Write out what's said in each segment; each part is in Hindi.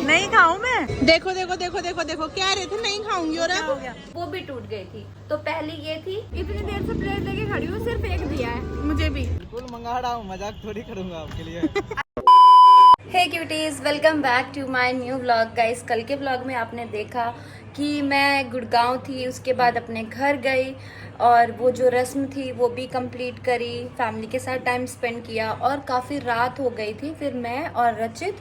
नहीं खाऊं मैं। देखो देखो देखो देखो देखो, कह रहे थे नहीं खाऊंगी और अब वो भी टूट गई थी। तो पहली ये थी, इतनी देर से प्लेट लेके खड़ी हूँ, सिर्फ एक दिया है मुझे भी। बिल्कुल मंगा रहा हूँ, मजाक थोड़ी करूंगा आपके लिए। Hey cuties, welcome back to my new vlog. Guys, कल के व्लॉग में आपने देखा कि मैं गुड़गांव थी, उसके बाद अपने घर गई और वो जो रस्म थी वो भी कंप्लीट करी, फैमिली के साथ टाइम स्पेंड किया और काफ़ी रात हो गई थी। फिर मैं और रचित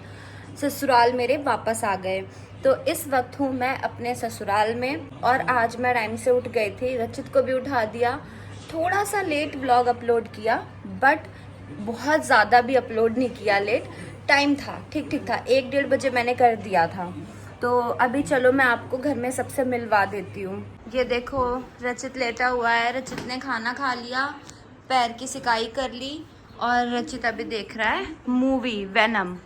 ससुराल मेरे वापस आ गए। तो इस वक्त हूँ मैं अपने ससुराल में और आज मैं टाइम से उठ गई थी, रचित को भी उठा दिया। थोड़ा सा लेट व्लॉग अपलोड किया, बट बहुत ज़्यादा भी अपलोड नहीं किया लेट। टाइम था, ठीक ठीक था, 1-1:30 बजे मैंने कर दिया था। तो अभी चलो मैं आपको घर में सबसे मिलवा देती हूँ। ये देखो, रचित लेटा हुआ है, रचित ने खाना खा लिया, पैर की सिकाई कर ली और रचित अभी देख रहा है मूवी वेनम।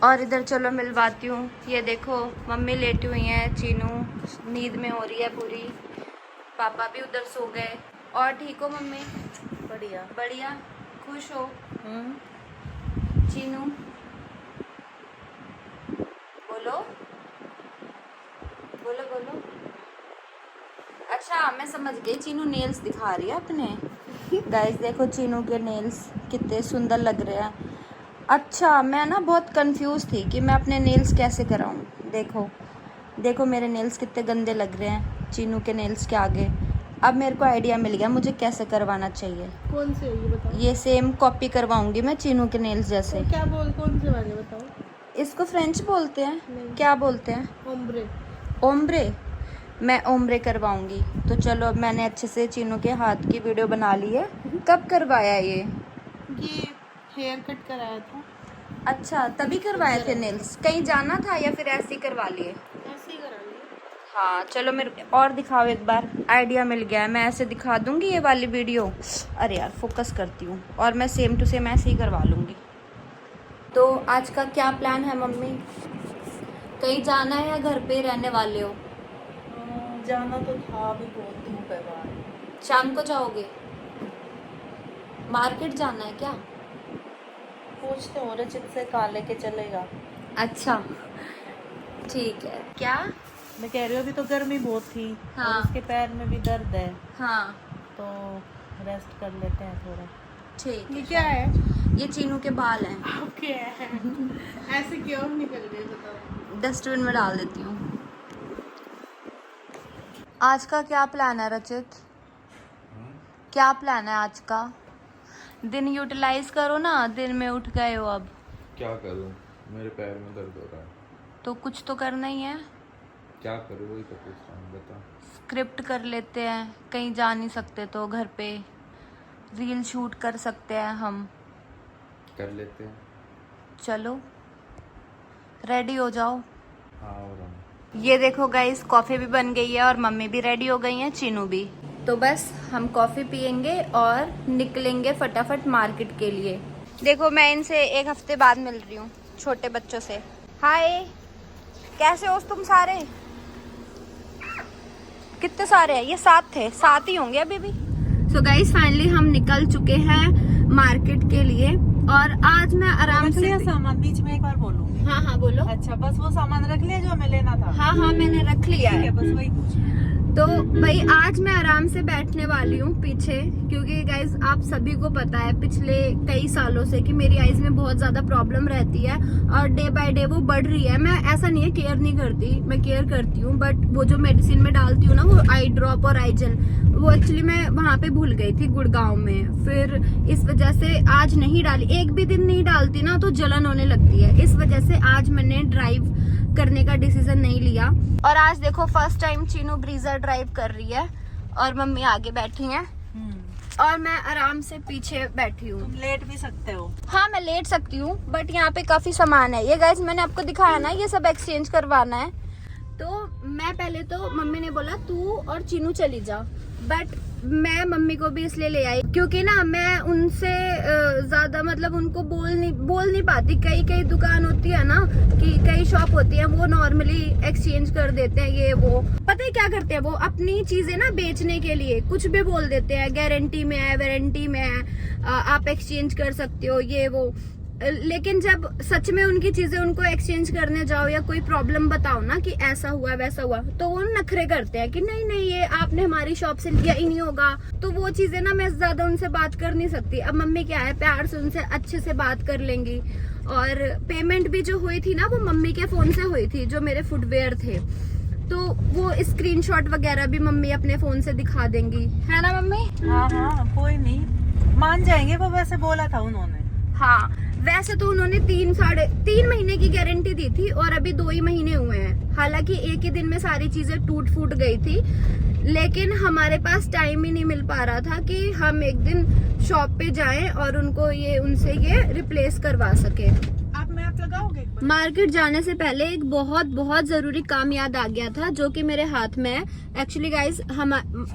और इधर चलो मिलवाती हूँ। ये देखो, मम्मी लेटी हुई हैं, चीनू नींद में हो रही है पूरी, पापा भी उधर सो गए। और ठीक हो मम्मी? बढ़िया बढ़िया, खुश हो? चीनू बोलो बोलो बोलो। अच्छा, मैं समझ गई, चीनू नेल्स दिखा रही है अपने। गाइस देखो, चीनू के नेल्स कितने सुंदर लग रहे हैं। अच्छा, मैं ना बहुत कंफ्यूज थी कि मैं अपने नेल्स कैसे कराऊं। देखो देखो, मेरे नेल्स कितने गंदे लग रहे हैं चीनू के नेल्स के आगे। अब मेरे को आइडिया मिल गया मुझे कैसे करवाना चाहिए। कौन से ये बताओ? ये सेम कॉपी करवाऊंगी मैं चीनू के नेल्स जैसे। तो क्या बोल, कौन से वाले बताओ? इसको फ्रेंच बोलते हैं, नहीं। क्या बोलते हैं? ओम्ब्रे। ओम्ब्रे। मैं ओम्ब्रे करवाऊंगी। तो चलो, अब मैंने अच्छे से चीनू के हाथ की वीडियो बना ली है। कब करवाया ये हेयर कट कराया था। अच्छा, तभी करवाए थे नेल्स? कहीं जाना था या फिर ऐसे ही करवा लिए? ऐसे ही करा लिया। हाँ चलो, मेरे और दिखाओ एक बार। आइडिया मिल गया है, मैं ऐसे दिखा दूंगी ये वाली वीडियो। अरे यार, फोकस करती हूँ, और मैं सेम टू सेम ऐसे ही करवा लूँगी। तो आज का क्या प्लान है मम्मी? कहीं जाना है या घर पे ही रहने वाले हो? जाना तो था, अभी बहुत धूप है बाहर। शाम को जाओगे? मार्केट जाना है क्या? पूछते हो रचित से, कहाँ लेके चलेगा। अच्छा ठीक है। क्या? मैं कह रही हूँ अभी तो गर्मी बहुत थी। हाँ। और उसके पैर में भी दर्द है, हाँ तो रेस्ट कर लेते हैं थोड़ा। ठीक है। ये क्या है? ये चीनू के बाल हैं। ओके। ऐसे क्यों निकल रहे बताओ? डस्टबिन में डाल देती हूँ। आज का क्या प्लान है रचित? क्या प्लान है आज का? दिन यूटिलाइज करो ना, दिन में उठ गए हो अब। क्या करूं, मेरे पैर में दर्द हो रहा है। तो कुछ तो करना ही है। क्या करूं, वही तो पूछ रहा हूं, बता। स्क्रिप्ट कर लेते हैं, कहीं जा नहीं सकते तो घर पे रील शूट कर सकते हैं हम। कर लेते हैं। चलो रेडी हो जाओ। हाँ, हो रहा हूं। ये देखो गाइस, कॉफ़ी भी बन गई है और मम्मी भी रेडी हो गई हैं, चीनू भी। तो बस हम कॉफ़ी पियेंगे और निकलेंगे फटाफट मार्केट के लिए। देखो, मैं इनसे 1 हफ्ते बाद मिल रही हूँ, छोटे बच्चों से। हाय, कैसे हो तुम सारे? कितने सारे हैं? ये 7 थे, 7 ही होंगे अभी भी। सो गाइस, फाइनली हम निकल चुके हैं मार्केट के लिए और आज मैं आराम से सामान बीच में एक बार बोलूंगी। हाँ हाँ बोलो। अच्छा, बस वो सामान रख लिया जो हमें लेना था। हाँ हाँ, मैंने रख लिया है। बस वही पूछना। तो भाई, आज मैं आराम से बैठने वाली हूँ पीछे, क्योंकि गाइज आप सभी को पता है पिछले कई सालों से कि मेरी आईज में बहुत ज्यादा प्रॉब्लम रहती है और डे बाय डे वो बढ़ रही है। मैं ऐसा नहीं है केयर नहीं करती, मैं केयर करती हूँ, बट वो जो मेडिसिन में डालती हूँ ना, वो आई ड्रॉप और आई जेल, वो एक्चुअली मैं वहाँ पे भूल गई थी गुड़गांव में। फिर इस वजह से आज नहीं डाली, एक भी दिन नहीं डालती ना तो जलन होने लगती है। इस वजह से आज मैंने ड्राइव करने का डिसीजन नहीं लिया। और आज देखो, फर्स्ट टाइम चीनू ब्रीजर ड्राइव कर रही है और मम्मी आगे बैठी हैं और मैं आराम से पीछे बैठी हूँ। तुम लेट भी सकते हो। हाँ, मैं लेट सकती हूँ, बट यहाँ पे काफी सामान है। ये गाइस, मैंने आपको दिखाया ना, ये सब एक्सचेंज करवाना है। तो मैं पहले तो मम्मी ने बोला तू और चीनू चली जा, बट मैं मम्मी को भी इसलिए ले आई क्योंकि ना मैं उनसे ज्यादा मतलब उनको बोल नहीं पाती। कई दुकान होती है ना, कि कई शॉप होती है, वो नॉर्मली एक्सचेंज कर देते हैं। ये वो पता है क्या करते हैं, वो अपनी चीजें ना बेचने के लिए कुछ भी बोल देते हैं, गारंटी में है, वारंटी में है, आप एक्सचेंज कर सकते हो, ये वो। लेकिन जब सच में उनकी चीजें उनको एक्सचेंज करने जाओ या कोई प्रॉब्लम बताओ ना कि ऐसा हुआ वैसा हुआ, तो वो नखरे करते हैं कि नहीं नहीं ये आपने हमारी शॉप से लिया ही नहीं होगा। तो वो चीजें ना मैं ज्यादा उनसे बात कर नहीं सकती। अब मम्मी क्या है, प्यार से उनसे अच्छे से बात कर लेंगी। और पेमेंट भी जो हुई थी ना वो मम्मी के फोन से हुई थी, जो मेरे फुटवेयर थे, तो वो स्क्रीनशॉट वगैरह भी मम्मी अपने फोन से दिखा देंगी, है ना मम्मी? हाँ हाँ कोई नहीं, मान जाएंगे वो, वैसे बोला था उन्होंने। हाँ वैसे तो उन्होंने 3 महीने की गारंटी दी थी और अभी 2 ही महीने हुए हैं। हालांकि एक ही दिन में सारी चीजें टूट फूट गई थी, लेकिन हमारे पास टाइम ही नहीं मिल पा रहा था कि हम एक दिन शॉप पे जाएं और उनको उनसे ये रिप्लेस करवा सके। आप मैप लगाओगे? मार्केट जाने से पहले एक बहुत बहुत जरूरी काम याद आ गया था, जो कि मेरे हाथ में है। एक्चुअली गाइज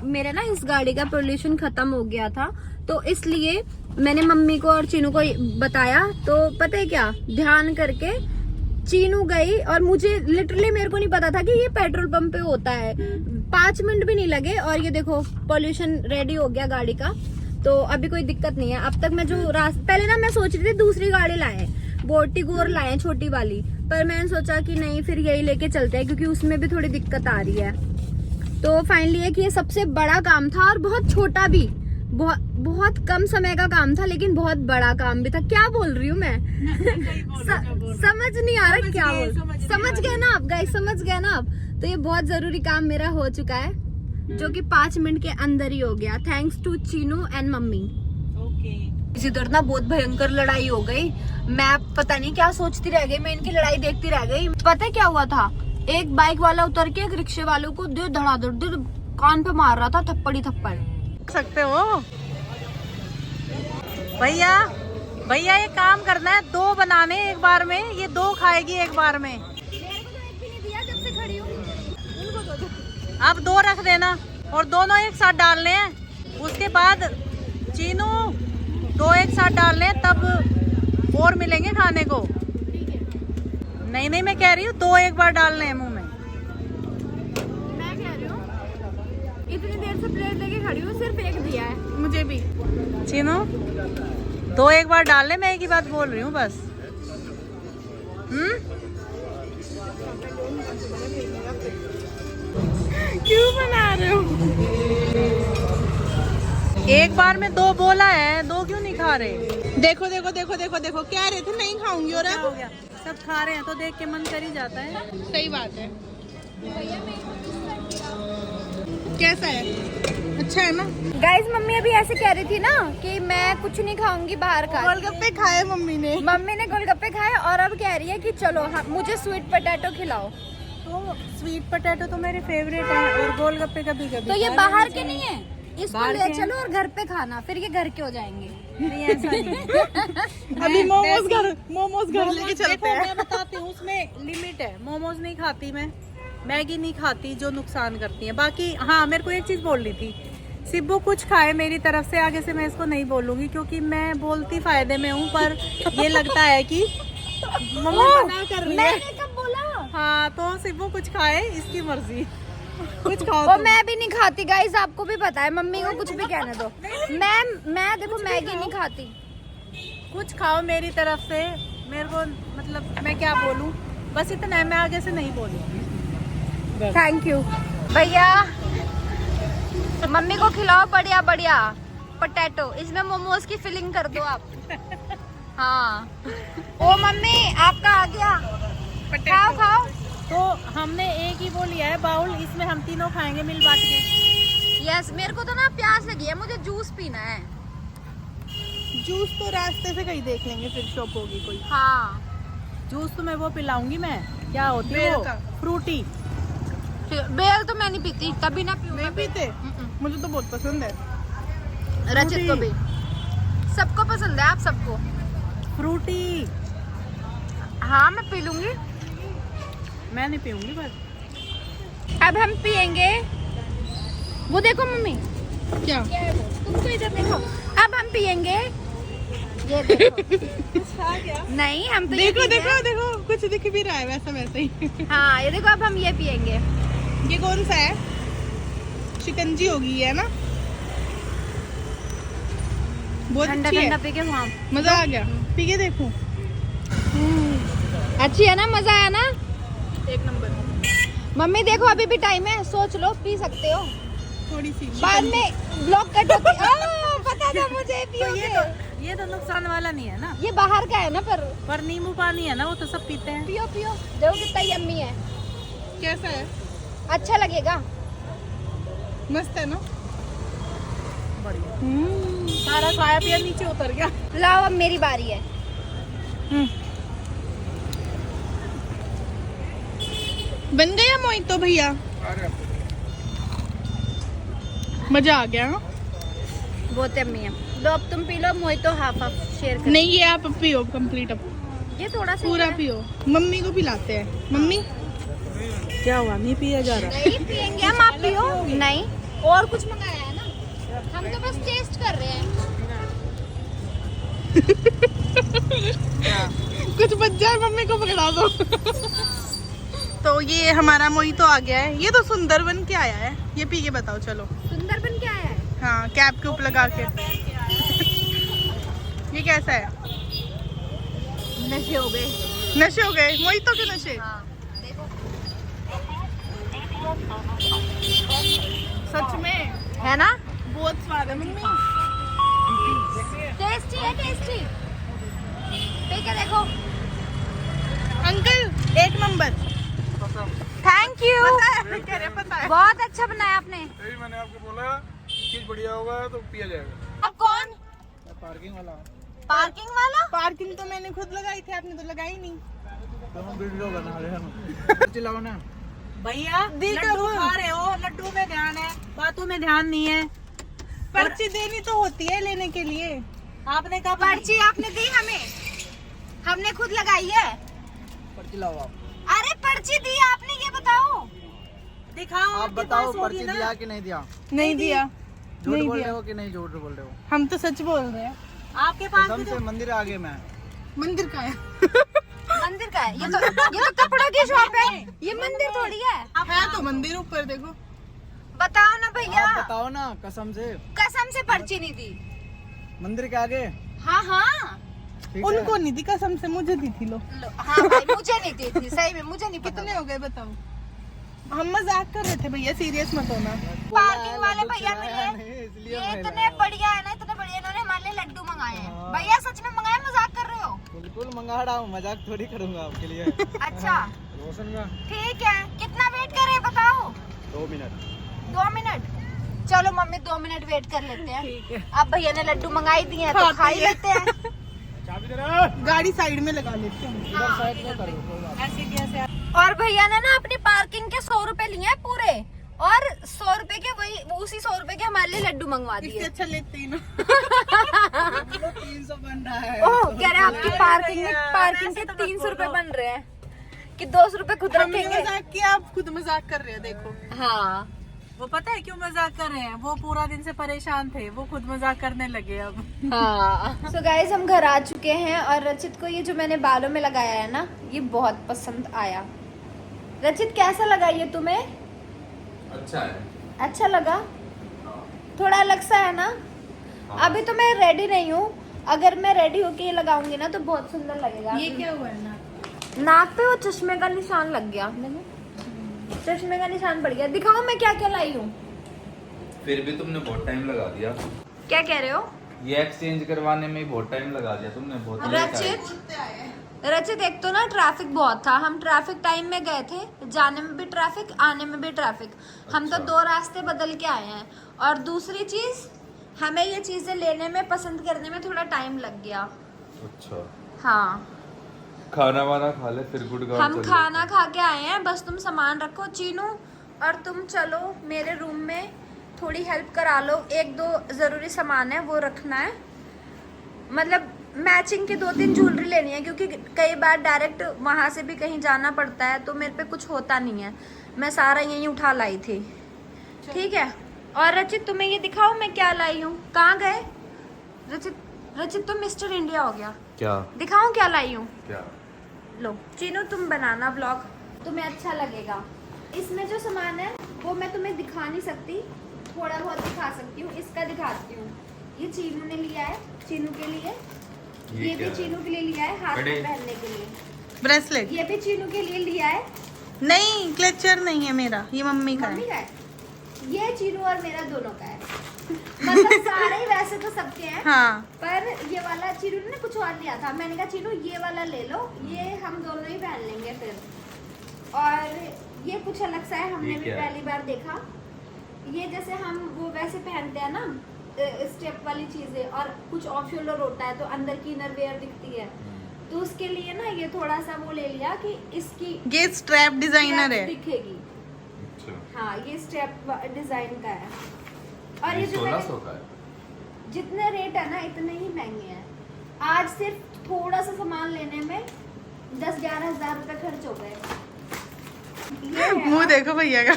मेरे ना इस गाड़ी का पोल्यूशन खत्म हो गया था, तो इसलिए मैंने मम्मी को और चीनू को बताया। तो पता है क्या, ध्यान करके चीनू गई और मुझे लिटरली मेरे को नहीं पता था कि ये पेट्रोल पंप पे होता है। 5 मिनट भी नहीं लगे और ये देखो पोल्यूशन रेडी हो गया गाड़ी का। तो अभी कोई दिक्कत नहीं है। अब तक मैं जो पहले ना मैं सोच रही थी दूसरी गाड़ी लाए, बोर्टिगोर लाए छोटी वाली, पर मैंने सोचा कि नहीं फिर यही लेके चलते हैं क्योंकि उसमें भी थोड़ी दिक्कत आ रही है। तो फाइनली है कि ये सबसे बड़ा काम था और बहुत छोटा भी, बहुत कम समय का काम था, लेकिन बहुत बड़ा काम भी था। क्या बोल रही हूँ मैं? समझ नहीं आ रहा क्या बोल। समझ गए ना आप गाइस, समझ गए ना आप? तो ये बहुत जरूरी काम मेरा हो चुका है, जो कि 5 मिनट के अंदर ही हो गया, thanks to Chinu and mummy. इधर ना बहुत भयंकर लड़ाई हो गई। मैं पता नहीं क्या सोचती रह गई, मैं इनकी लड़ाई देखती रह गई। पता है क्या हुआ था, एक बाइक वाला उतर के एक रिक्शे वालों को धड़ाधड़ कान पे मार रहा था, थप्पड़ी थप्पड़। सकते हो भैया, भैया ये काम करना है, 2 बनाने एक बार में, ये 2 खाएगी एक बार में। अब 2 रख देना और दोनों एक साथ डालने हैं। उसके बाद चीनू 2 एक साथ डालने हैं, तब और मिलेंगे खाने को। नहीं नहीं मैं कह रही हूँ 2 एक बार डालने हैं मुंह में। मैं कह रही हूँ इतनी देर से प्लेट लेके खड़ी हूँ, सिर्फ एक दिया है मुझे भी। चीनू 2 एक बार डालने, मैं एक ही बात बोल रही हूँ बस। क्यों बना रहे हो? एक बार में 2 बोला है, 2 क्यों नहीं खा रहे? देखो देखो देखो देखो देखो, क्या रहे थे नहीं खाऊंगी और क्या हो गया? सब खा रहे हैं तो देख के मन कर ही जाता है। सही बात है। कैसा है? अच्छा है ना? गाइस मम्मी अभी ऐसे कह रही थी ना कि मैं कुछ नहीं खाऊंगी बाहर का। गोलगप्पे खाए मम्मी ने गोलगप्पे खाए और अब कह रही है कि चलो मुझे स्वीट पोटैटो खिलाओ। तो स्वीट पोटैटो तो मेरे फेवरेट है और गोलगप्पे कभी कभी। तो ये बाहर के नहीं है, इसको ले चलो और घर पे खाना, फिर ये घर के हो जाएंगे। नहीं ऐसा नहीं। अभी मोमोज घर लेके चलते हैं। मैं बताती हूँ, उसमें लिमिट है। मोमोज नहीं खाती मैं, मैगी नहीं खाती जो नुकसान करती है। बाकी हाँ मेरे को एक चीज बोलनी थी, सिब्बू कुछ खाए मेरी तरफ से, आगे से मैं इसको नहीं बोलूंगी क्योंकि मैं बोलती फायदे में हूँ, पर ये लगता है कि मम्मी मना कर रही है। कब बोला? हाँ तो सिब्बू कुछ खाए, इसकी मर्जी, कुछ खाओ। और मैं भी नहीं खाती गाइस, आपको भी पता है, मम्मी को कुछ भी कहने दो। मैं देखो मैगी नहीं खाती। कुछ खाओ मेरी तरफ से, मेरे को मतलब मैं क्या बोलूँ, बस इतना है, मैं आगे से नहीं बोलूँगी। थैंक यू भैया। मम्मी को खिलाओ बढ़िया बढ़िया पोटैटो, इसमें मोमोज की फिलिंग कर दो आप। हाँ ओ मम्मी आपका आ गया, खाओ खाओ। तो हमने एक ही वो लिया है बाउल, इसमें हम तीनों खाएंगे मिल बांट के। यस मेरे को तो ना प्यास लगी है, मुझे जूस पीना है। जूस तो रास्ते से कहीं देख लेंगे, फिर शॉप होगी कोई। हाँ जूस तो मैं वो पिलाऊंगी, मैं क्या होती है बेल वो का। फ्रूटी। बेल तो मैं नहीं पीती, कभी ना पीऊँ। नहीं पीते? मुझे तो बहुत पसंद है। रचित को भी, सबको पसंद है, आप सबको। फ्रूटी हाँ मैं पी लूंगी, मैं नहीं पीऊंगी बस। अब हम पियेंगे। वो देखो मम्मी क्या? तुमको इधर देखो, अब हम पियेंगे ये देखो। नहीं हम तो देखो देखो देखो, कुछ दिख भी रहा है वैसा वैसे ही। हाँ ये देखो, अब हम ये पियेंगे। ये कौन सा है? शिकंजी होगी है ना? बहुत ठंडा अच्छी ठंडा है, पी के वहाँ मजा आ गया। पी के देखूं? अच्छी है ना, मजा आया ना? एक नंबर। मम्मी देखो अभी भी टाइम है, सोच लो, पी सकते हो। थोड़ी सी बाद में ब्लॉक कट होती पता था मुझे, पियोगे। ये तो नुकसान वाला नहीं है ना, ये बाहर का है ना, पर नींबू पानी है ना, वो तो सब पीते हैं। पियो पियो, देखो कितना यम्मी है। कैसा है? अच्छा लगेगा। मस्त है ना? बढ़िया। सारा खाया पिया नीचे उतर गया। लाओ अब मेरी बारी है। बन गया मोहितो भैया? मजा आ गया। हाँ? बहुत यम्मी है। लो अब तुम P low, mojito half half share कर। नहीं, ये आप पियो कंप्लीट, अब ये थोड़ा सा पूरा ही है। पियो। मम्मी को पिलाते हैं। मम्मी क्या हुआ, नहीं पिया जा रहा? नहीं पियेंगे हम, आप पियो। नहीं, और कुछ मंगाया है ना, हम तो बस टेस्ट कर रहे हैं। कुछ बच जाए मम्मी को पकड़ा दो। तो ये हमारा मोहितो आ गया है। ये तो सुंदर बन के आया है। ये पी के बताओ चलो। सुंदर बन के आया है। हाँ, कैप के ऊपर लगा के। ये कैसा है? नशे हो गए। नशे हो गए? मोहितो के नशे? हाँ, देखो सच में है ना, बहुत स्वाद है मम्मी। टेस्टी है, टेस्टी। पी के देखो। अंकल एक नंबर। Thank you. कह रहे पता है। बहुत अच्छा बनाया आपने। मैंने आपको बोला चीज बढ़िया होगा तो पिया जाएगा। अब कौन? पार्किंग वाला। पार्किंग वाला? पार्किंग तो मैंने खुद लगाई थी, आपने तो लगाई नहीं। तो हम वीडियो बना रहे हैं। चिल्लाओ ना। भैया लड्डू खा रहे हो, लड्डू में ध्यान है, बातों में ध्यान नहीं है। पर्ची देनी तो होती है लेने के लिए। आपने कहा पर्ची आपने दी हमें, हमने खुद लगाई है। पर्ची लाओ आप। अरे पर्ची दी आपने, ये बताओ। दिखाओ, आप आपके बताओ पास होगी पर्ची ना? दिया कि नहीं दिया? नहीं दिया। झूठ नहीं बोल दिया। रहे हो कि नहीं झूठ बोल रहे हो? हम तो सच बोल रहे हैं। आपके पास कसम भी से तो मंदिर आगे में। मंदिर का है। मंदिर का है ये तो कपड़ों की शॉप है, ये मंदिर थोड़ी है। है तो मंदिर, ऊपर देखो। बताओ ना भैया, आप बताओ ना कसम से। कसम से पर्ची नहीं दी। मंदिर के आगे। हाँ हाँ ठीक है? उनको नहीं दी, कसम से मुझे दी थी। लो हाँ भाई, मुझे नहीं दी थी, सही में मुझे नहीं पता। कितने हो गए बताओ? हम मजाक कर रहे थे भैया, सीरियस मत होना। पार्किंग वाले भैया नहीं, मिले, इसलिए ये मैं इतने लाया। बढ़िया है ना, इतने बढ़िया, इन्होंने हमारे लिए लड्डू मंगाए हैं। हाँ। भैया सच में मंगाए, मजाक कर रहे हो? बिल्कुल मंगा रहा हूँ, मजाक थोड़ी करूंगा आपके लिए। अच्छा रोशन का ठीक है, कितना वेट करे बताओ? 2 मिनट। 2 मिनट? चलो मम्मी 2 मिनट वेट कर लेते हैं। अब भैया ने लड्डू मंगाई दिए हैं तो हाँ, खा ही तो ये- लेते हैं। चाबी दे रहा। गाड़ी साइड में लगा लेते हैं। इधर साइड में करो कोई बात ऐसे कैसे? और भैया ने ना अपनी पार्किंग के 100 रुपए लिए हैं पूरे, और 100 रुपए के उसी 100 रुपए के हमारे लिए लड्डू मंगवा इससे दिए। अच्छा लेते ही ना। 300 बन रहा है। ओह कह रहे हैं आपकी पार्किंग के 300 रुपए बन रहे हैं कि 200 रुपए खुद हमने रखेंगे। मजाक किया, आप खुद मजाक कर रहे हो। देखो हाँ वो पता है क्यों मजाक कर रहे हैं? वो पूरा दिन से परेशान थे, वो खुद मजाक करने लगे अब। हाँ। सो गाइज हम घर आ चुके हैं और रचित को ये जो मैंने बालों में लगाया है ना, ये बहुत पसंद आया। रचित कैसा लगा ये तुम्हें? अच्छा है। अच्छा लगा? थोड़ा अलग सा है ना? अभी तो मैं रेडी नहीं हूँ, अगर मैं रेडी होके ये लगाऊंगी ना तो बहुत सुंदर लगेगा। ये क्या हुआ है ना? नाक पे वो चश्मे का निशान लग गया, चश्मे का निशान पड़ गया। दिखाओ मैं क्या क्या लाई हूँ। फिर भी तुमने बहुत टाइम लगा दिया। क्या कह रहे हो? ये एक्सचेंज करवाने में ही बहुत टाइम लगा दिया तुमने, बहुत लेट आए। रचित एक तो ना ट्रैफिक बहुत था, हम ट्रैफिक टाइम में गए थे, जाने में भी ट्रैफिक, आने में भी ट्रैफिक। हम तो 2 रास्ते बदल के आए हैं। और दूसरी चीज, हमें ये चीजें लेने में, पसंद करने में थोड़ा टाइम लग गया। अच्छा, हाँ खाना वाना खा ले फिर गुड़गांव हम चल खाना खा के आए हैं, बस तुम सामान रखो चीनू, और तुम चलो मेरे रूम में थोड़ी हेल्प करा लो। 1-2 ज़रूरी सामान है वो रखना है, मतलब मैचिंग के 2-3 ज्वेलरी लेनी है, क्योंकि कई बार डायरेक्ट वहाँ से भी कहीं जाना पड़ता है तो मेरे पे कुछ होता नहीं है, मैं सारा यहीं उठा लाई थी। ठीक है। और रचित तुम्हें ये दिखाओ मैं क्या लाई हूँ। कहाँ गए रचित तो मिस्टर इंडिया हो गया। क्या दिखाऊं क्या लाई हूँ? क्या? लो चीनू तुम बनाना व्लॉग, तुम्हें अच्छा लगेगा। इसमें जो सामान है वो मैं तुम्हें दिखा नहीं सकती, थोड़ा बहुत दिखा सकती हूँ। इसका दिखाती हूँ, ये चीनू ने लिया है, चीनू के लिए ये भी चीनू के लिए लिया है हाथ में पहनने के लिए। ब्रेसलेट ये भी चीनू के लिए लिया है। नहीं, क्लेचर नहीं है मेरा, ये मम्मी का मम्मी है। का है। ये चीनू और मेरा दोनों का है। मतलब सारे ही वैसे तो सबके हैं। हाँ, पर ये वाला चीनू ने कुछ और लिया था। मैंने कहा चीनू ये वाला ले लो, ये हम दोनों ही पहन लेंगे फिर। और ये कुछ अलग सा है, हमने भी पहली बार देखा। ये जैसे हम वो वैसे पहनते हैं ना स्टेप वाली चीजें, और कुछ ऑफ शोल्डर होता है तो अंदर की इनर वेयर दिखती है, तो उसके लिए ना ये थोड़ा सा वो ले लिया कि इसकी ये स्ट्रैप डिजाइनर है। दिखेगी। अच्छा हाँ, ये स्टेप डिजाइन का है। और ये जो 1600 का है। जितने रेट है ना इतने ही महंगे हैं। आज सिर्फ थोड़ा सा सामान लेने में 10-11 हजार रुपए खर्च हो गए। ये है। मुंह देखो भैया का।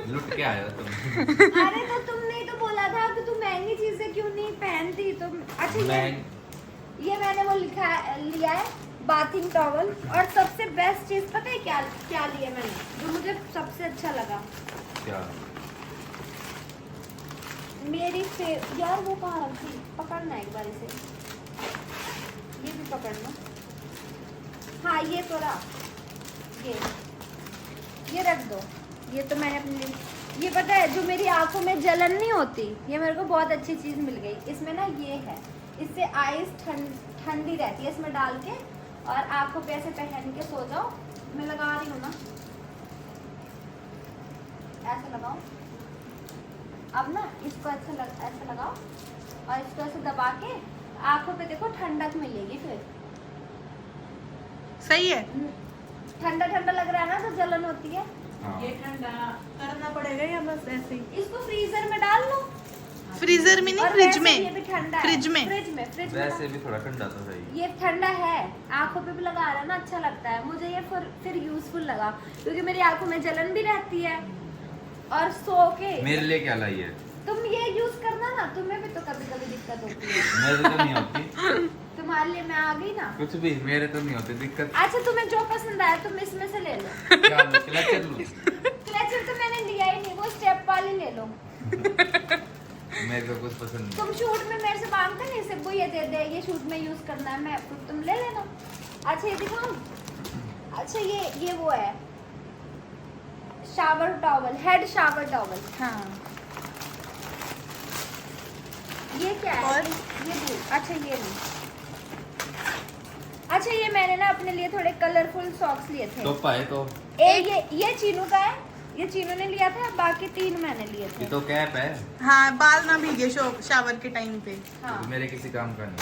लुट के आया तुम। अरे तो तुमने ही तो बोला था कि तुम महंगी चीजें क्यों नहीं पहनती तुम। अच्छा ये मैंने वो लिया है बाथिंग टॉवल। और सबसे बेस्ट चीज पता है क्या लिया मैंने, जो मुझे सबसे अच्छा लगा। क्या? मेरी यार वो कहाँ रखी, पकड़ना एक बार इसे, ये भी पकड़ना। हाँ ये तो रहा, ये रख दो। ये तो मैंने अपने लिए, ये पता है जो मेरी आंखों में जलन नहीं होती, ये मेरे को बहुत अच्छी चीज मिल गई। इसमें ना ये है, इससे आईज ठंडी रहती है इसमें डाल के, और आंखों पे ऐसे पहन के सो जाओ। मैं लगा रही हूँ ना, ऐसे लगाओ। अब ना इसको ऐसे लगाओ और इसको ऐसे दबा के आंखों पे देखो, ठंडक मिलेगी। फिर सही है। ठंडा ठंडा लग रहा है ना, तो जलन होती है। हाँ। ये ठंडा करना पड़ेगा या बस ऐसे ही? इसको फ्रीजर में डाल लो। फ्रीजर में नहीं, और फ्रिज वैसे में। ये भी ठंडा है। फ्रिज में। फ्रिज में वैसे भी थोड़ा ठंडा तो है ही। ये ठंडा है, आंखों पे भी लगा रहा है ना, अच्छा लगता है मुझे ये। फिर यूजफुल लगा, क्योंकि मेरी आंखों में जलन भी रहती है। और सो के मेरे लिए क्या लाई है? तुम ये यूज करना ना, तुम्हें भी तो कभी कभी दिक्कत होती है। मेरे तो नहीं होती। तुम्हारे लिए मैं आ गई ना। कुछ भी मेरे तो नहीं होती दिक्कत। अच्छा तुम्हें जो पसंद आया तुम इसमें से ले लो। क्या क्लचर लूं? क्लचर तो मैंने लिया ही नहीं, वो स्टेप वाली ले लो। मेरे को कुछ पसंद नहीं। तुम शूट में मेरे से मांगते नहीं, सिर्फ वो ये दे दे, ये शूट में यूज करना है, मैं तुम ले लेना। अच्छा ये दिखाऊं? अच्छा ये वो है shower towel, head shower towel. हाँ, ये क्या है? और? ये भी अच्छा, ये नहीं। अच्छा ये मैंने ना अपने लिए थोड़े कलरफुल सॉक्स लिए थे। तो पाए तो ये चीनू का है, ये चीनू ने लिया था, बाकी 3 मैंने लिए थे। ये तो कैप है। हाँ, बाल ना भीगे शावर के टाइम पे। हाँ तो मेरे किसी काम का नहीं।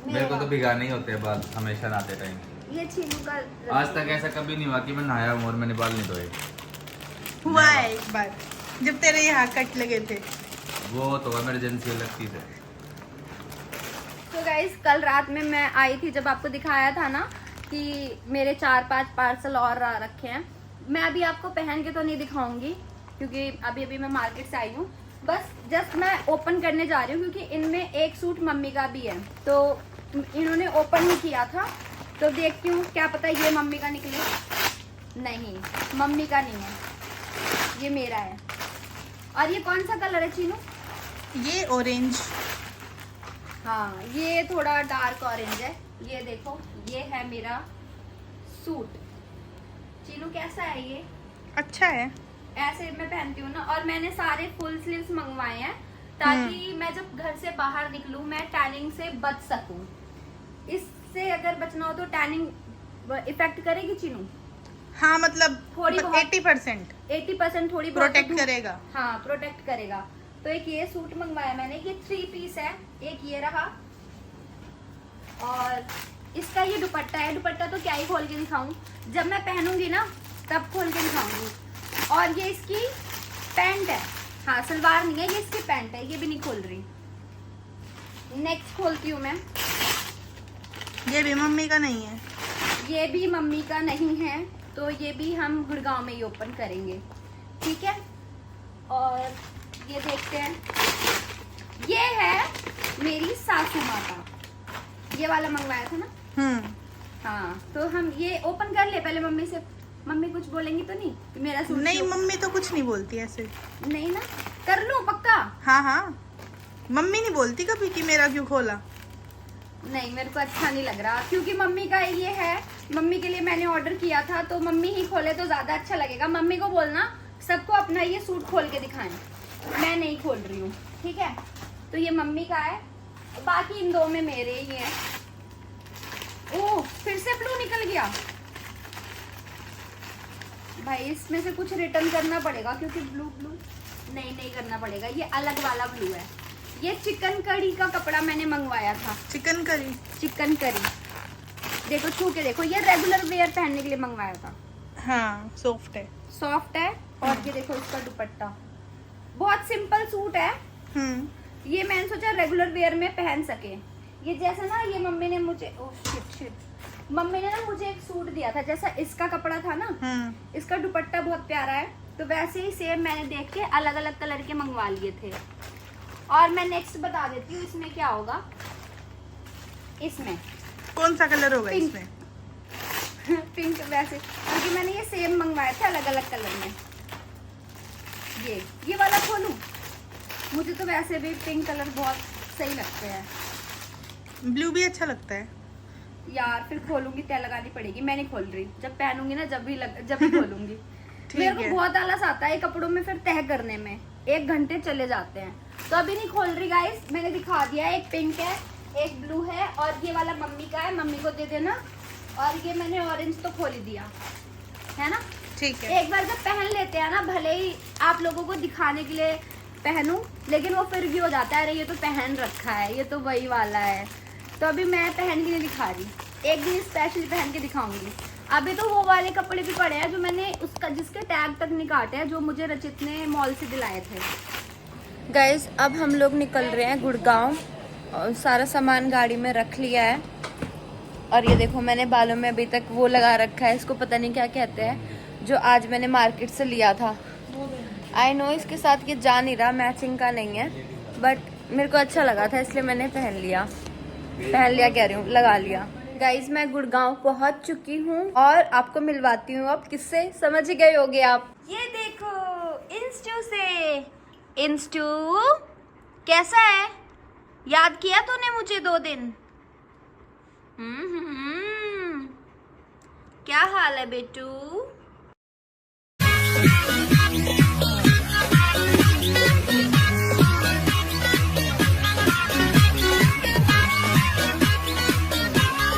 मेरा। मेरे को तो भिगाने ही होते हैं बाल हमेशा नहाते टाइम। ये चीनू का आज तक ऐसा कभी नहीं हुआ कि मैं नहाया हूँ और मैंने बाल नहीं धोए। हुआ है एक बार, जब तेरे यहाँ कट लगे थे। वो तो इमरजेंसी अलग चीज है। तो गाइस कल रात में मैं आई थी, जब आपको दिखाया था ना कि मेरे 4-5 पार्सल और आ रखे हैं। मैं अभी आपको पहन के तो नहीं दिखाऊंगी, क्योंकि अभी मैं मार्केट से आई हूँ। बस जस्ट मैं ओपन करने जा रही हूँ, क्योंकि इनमें एक सूट मम्मी का भी है, तो इन्होंने ओपन नहीं किया था, तो देखती हूँ, क्या पता ये मम्मी का निकले। नहीं, मम्मी का नहीं है, ये मेरा है। और ये कौन सा कलर है चीनू? ये ऑरेंज। हाँ ये थोड़ा डार्क ऑरेंज है। ये देखो, ये है मेरा सूट। चीनू कैसा है ये? अच्छा है। ऐसे मैं पहनती हूँ ना, और मैंने सारे फुल स्लीव्स मंगवाए हैं, ताकि मैं जब घर से बाहर निकलूं मैं टैनिंग से बच सकूं। इससे अगर बचना हो तो टैनिंग इफेक्ट करेगी चीनू? हाँ, मतलब थोड़ी बहुत। 80% थोड़ी बहुत प्रोटेक्ट करेगा। हाँ प्रोटेक्ट करेगा। तो एक ये सूट मंगवाया मैंने, ये 3 पीस है। एक ये रहा, और इसका ये दुपट्टा है। दुपट्टा तो क्या ही खोल के दिखाऊं, जब मैं पहनूंगी ना तब खोल के दिखाऊंगी। और ये इसकी पैंट है। हाँ सलवार नहीं है, ये इसकी पैंट है, ये भी नहीं खोल रही। नेक्स्ट खोलती हूँ मैं। ये भी मम्मी का नहीं है। ये भी मम्मी का नहीं है, तो ये भी हम गुड़गांव में ही ओपन करेंगे, ठीक है। और ये देखते हैं, ये है मेरी सासू माँ का, ये वाला मंगवाया था ना। हाँ तो हम ये ओपन कर ले पहले मम्मी से। मम्मी कुछ बोलेंगी तो नहीं कि मेरा सूट? नहीं, मम्मी तो कुछ नहीं बोलती ऐसे। नहीं ना, कर लूं पक्का? हाँ हाँ, मम्मी नहीं बोलती कभी कि मेरा क्यों खोला। नहीं, मेरे को अच्छा नहीं लग रहा क्योंकि मम्मी का ये है, मम्मी के लिए मैंने ऑर्डर किया था तो मम्मी ही खोले तो ज्यादा अच्छा लगेगा। मम्मी को बोलना सबको अपना ये सूट खोल के दिखाएं, मैं नहीं खोल रही हूँ, ठीक है। तो ये मम्मी का है, बाकी इन दो में मेरे ही हैं। ओह, फिर से ब्लू निकल गया भाई, इसमें से कुछ रिटर्न करना पड़ेगा क्योंकि ब्लू नहीं करना पड़ेगा, ये अलग वाला ब्लू है। ये चिकन करी का कपड़ा मैंने मंगवाया था। चिकन करी देखो छू के देखो, ये रेगुलर वेयर पहनने के लिए मंगवाया था। हाँ, सॉफ्ट है। और ये देखो इसका दुपट्टा, बहुत सिंपल सूट है। ये मैंने सोचा रेगुलर वेयर में पहन सके। ये जैसा ना, ये मम्मी ने मुझे मम्मी ने ना मुझे एक सूट दिया था, जैसा इसका कपड़ा था ना, इसका दुपट्टा बहुत प्यारा है, तो वैसे ही सेम मैंने देख के अलग अलग कलर के मंगवा लिए थे। और मैं नेक्स्ट बता देती हूँ इसमें क्या होगा। इसमें कौन सा कलर होगा? पिंक। इसमें पिंक, वैसे क्योंकि मैंने ये सेम मंगवाए थे अलग अलग कलर में। ये वाला खोलूं? मुझे तो वैसे भी पिंक कलर बहुत सही लगते हैं। ब्लू भी अच्छा लगता है यार, फिर खोलूंगी तय लगानी पड़ेगी, मैं नहीं खोल रही। जब पहनूंगी ना, जब भी खोलूंगी। मेरे को बहुत आलस आता है कपड़ों में फिर तह करने में, 1 घंटे चले जाते हैं, तो अभी नहीं खोल रही गाइस। मैंने दिखा दिया, एक पिंक है, एक ब्लू है, और ये वाला मम्मी का है, मम्मी को दे देना। और ये मैंने ऑरेंज तो खोल ही दिया है ना, ठीक है। एक बार जब पहन लेते हैं ना, भले ही आप लोगों को दिखाने के लिए पहनूं, लेकिन वो फिर भी हो जाता है, अरे ये तो पहन रखा है, ये तो वही वाला है। तो अभी मैं पहन के नहीं दिखा रही, एक दिन स्पेशली पहन के दिखाऊंगी। अभी तो वो वाले कपड़े भी पड़े हैं जो मैंने उसका जिसके टैग तक नहीं काटे हैं, जो मुझे रचित ने मॉल से दिलाए थे। गाइज, अब हम लोग निकल रहे हैं गुड़गांव, और सारा सामान गाड़ी में रख लिया है। और ये देखो, मैंने बालों में अभी तक वो लगा रखा है, इसको पता नहीं क्या कहते हैं, जो आज मैंने मार्केट से लिया था। आई नो इसके साथ ये जा नहीं रहा, मैचिंग का नहीं है, बट मेरे को अच्छा लगा था इसलिए मैंने पहन लिया कह रही हूँ, लगा लिया। गाइज, मैं गुड़गांव पहुंच चुकी हूँ और आपको मिलवाती हूँ अब किससे, समझ गए होगे आप। ये देखो, इंस्टू से। इंस्टू कैसा है? याद किया तूने मुझे 2 दिन? क्या हाल है बेटू?